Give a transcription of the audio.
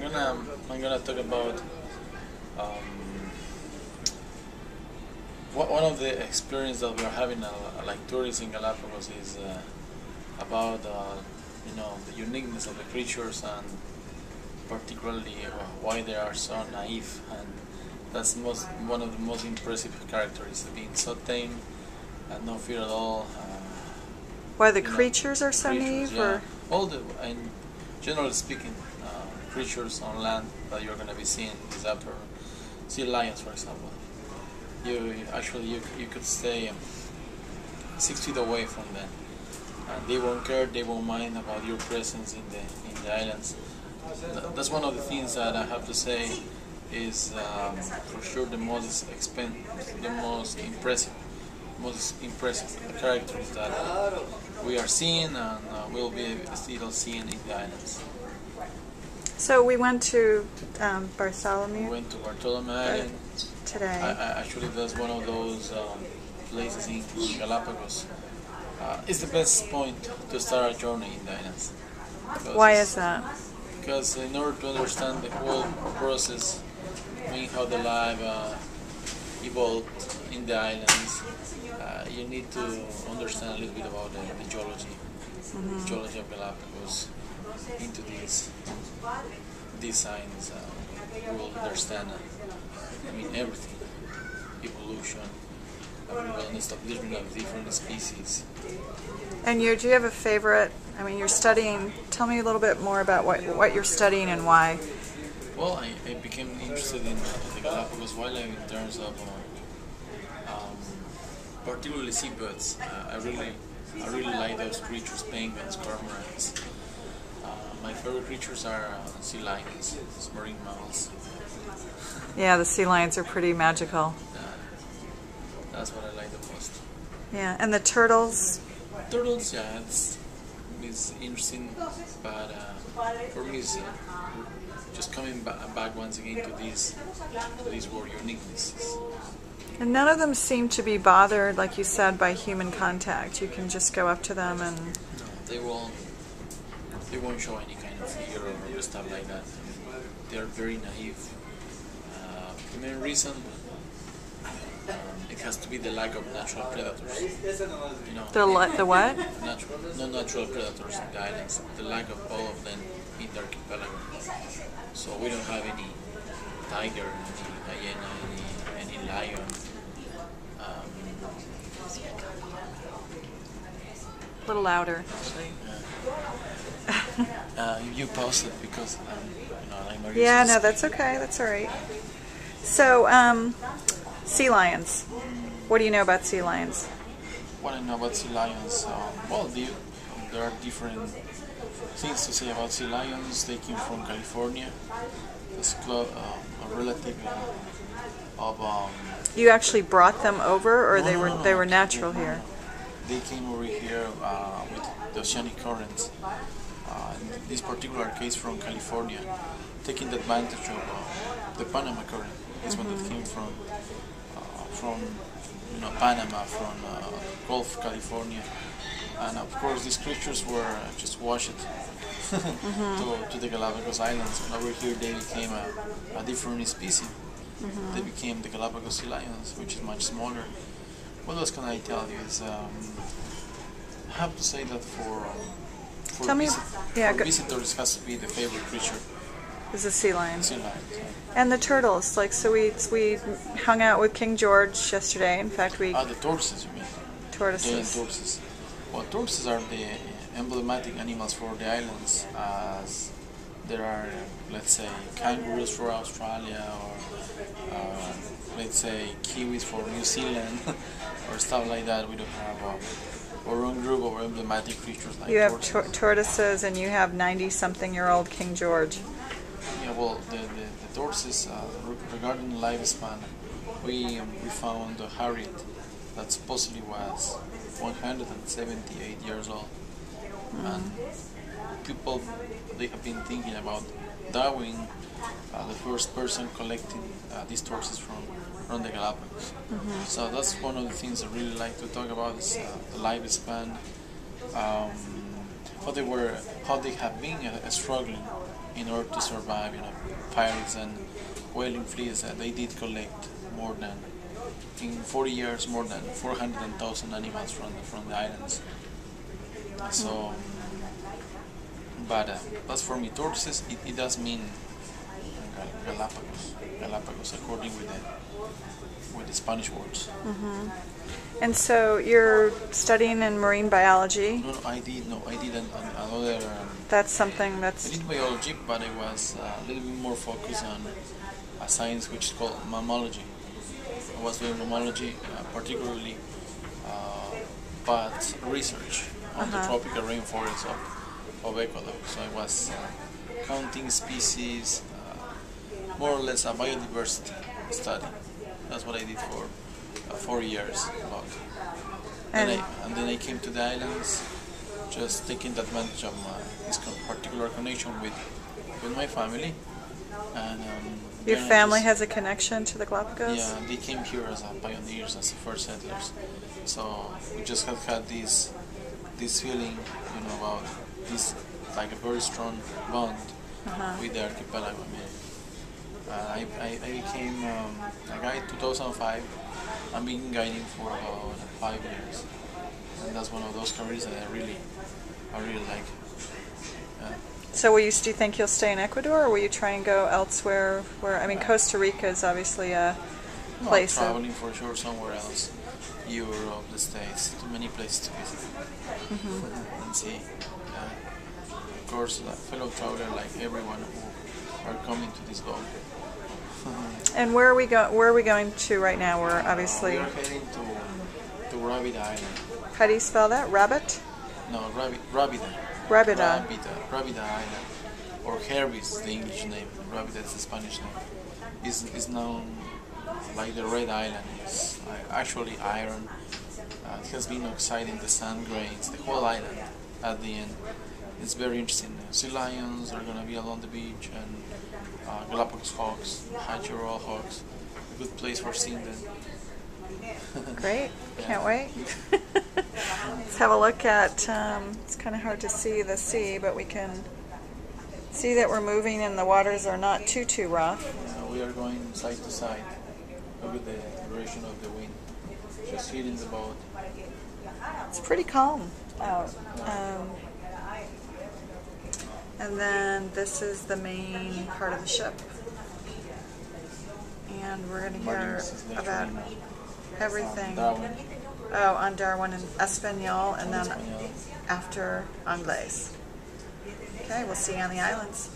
I'm gonna talk about um, one of the experience that we're having like tourists in Galapagos is about the uniqueness of the creatures and particularly why they are so naive, and that's one of the most impressive characteristics, being so tame and no fear at all. Why the creatures are so creatures, naive, yeah. or All the, and generally speaking, creatures on land that you're going to be seeing is after sea lions, for example. You could stay 6 feet away from them, and they won't care, they won't mind about your presence in the islands. That's one of the things that I have to say is for sure the most impressive characters that we are seeing and will be still seeing in the islands. so we went to We Bartholomew went to Bartolome Island. today. Actually, that's one of those places in Galapagos. It's the best point to start a journey in the islands. Why is that? Because in order to understand the whole process, I mean how the life evolved in the islands, you need to understand a little bit about the geology, geology of Galapagos. Into these signs, we will understand. Everything, evolution, and establishment of different species. And do you have a favorite? I mean, you're studying. Tell me a little bit more about what you're studying and why. Well, I became interested in the Galapagos wildlife in terms of particularly seabirds. I really like those creatures: penguins, cormorants. My favorite creatures are sea lions, submarine mammals. Yeah, the sea lions are pretty magical. That's what I like the most. Yeah, and the turtles. Turtles, yeah, it's interesting, but for me, it's just coming back once again to these word uniquenesses. And none of them seem to be bothered, like you said, by human contact. You can just go up to them and. No, they won't show any kind of fear or stuff like that. They are very naive. The main reason it has to be the lack of natural predators. The what? No natural predators in the islands. The lack of all of them in the archipelago. So we don't have any tiger, any hyena, any lion. A little louder, actually. You pause it because I'm not Yeah, used to no, that's okay. That's all right. So, sea lions. What do you know about sea lions? What I know about sea lions, well, there are different things to say about sea lions. They came from California. It's a relative of. You actually brought them over, or No, they were natural here? They came over here with the oceanic currents. In this particular case, from California, taking advantage of the Panama current. Is when it came from Panama, from Gulf California, and of course these creatures were just washed to the Galapagos Islands. And over here they became a different species. They became the Galapagos sea lions, which is much smaller. What else can I tell you? Is I have to say that for visitors, it has to be the favorite creature. Is a sea lion. Sea lion. And the turtles, so we hung out with King George yesterday. In fact, the tortoises, you mean? Tortoises. Giant tortoises. Well, tortoises are the emblematic animals for the islands, as there are, let's say, kangaroos for Australia, or let's say kiwis for New Zealand, or stuff like that. We don't have our own group of emblematic creatures like you have tortoises. Tortoises, and you have 90-something-year-old King George. Yeah, well, the tortoises, regarding lifespan, we found a Harriet that supposedly was 178 years old. And people, they have been thinking about Darwin, the first person collecting these tortoises from the Galapagos. So that's one of the things I really like to talk about, is the lifespan, how they have been struggling in order to survive. Pirates and whaling fleets. They did collect more than, in 40 years, more than 400,000 animals from the islands. So, but as for me, tortoises, it does mean Galapagos, according with the Spanish words. And so you're studying in marine biology. No, I did another. That's something I that's... did biology, but I was a little bit more focused on a science which is called mammalogy. I was doing mammalogy, particularly bat research on the tropical rainforests of Ecuador. So I was counting species, more or less a biodiversity study. That's what I did for 4 years. And then I came to the islands, just taking advantage of this particular connection with my family. And your family has a connection to the Galapagos? Yeah, they came here as pioneers, as the first settlers. So we just have had this feeling, about this, like a very strong bond with the archipelago. I became a guide in 2005. I've been guiding for about 5 years, and that's one of those careers that I really like. So do you think you'll stay in Ecuador, or will you try and go elsewhere? Costa Rica is obviously a place. Traveling for sure somewhere else, Europe, the States, too many places to visit and see. Of course, a fellow traveler like everyone who are coming to this boat. And where are we going to right now? We're obviously... We are heading to Rabbit Island. How do you spell that? Rabbit? No, Rabida. Rabida. Rabida Island. Or Herbis is the English name. Rabida is the Spanish name. Is known like the Red Island. It's actually iron. It has been oxiding the sand grains, the whole island at the end. It's very interesting. Sea lions are going to be along the beach, and Galapagos hawks, Hatcheral hawks. A good place for seeing them. Great. Can't wait. Let's have a look at, it's kind of hard to see the sea, but we can see that we're moving and the waters are not too rough. We are going side to side. Look at the direction of the wind. Just hitting the boat. It's pretty calm out. And then this is the main part of the ship. And we're going to hear about everything. On Darwin and Espanol, and then after Anglais. Okay, we'll see you on the islands.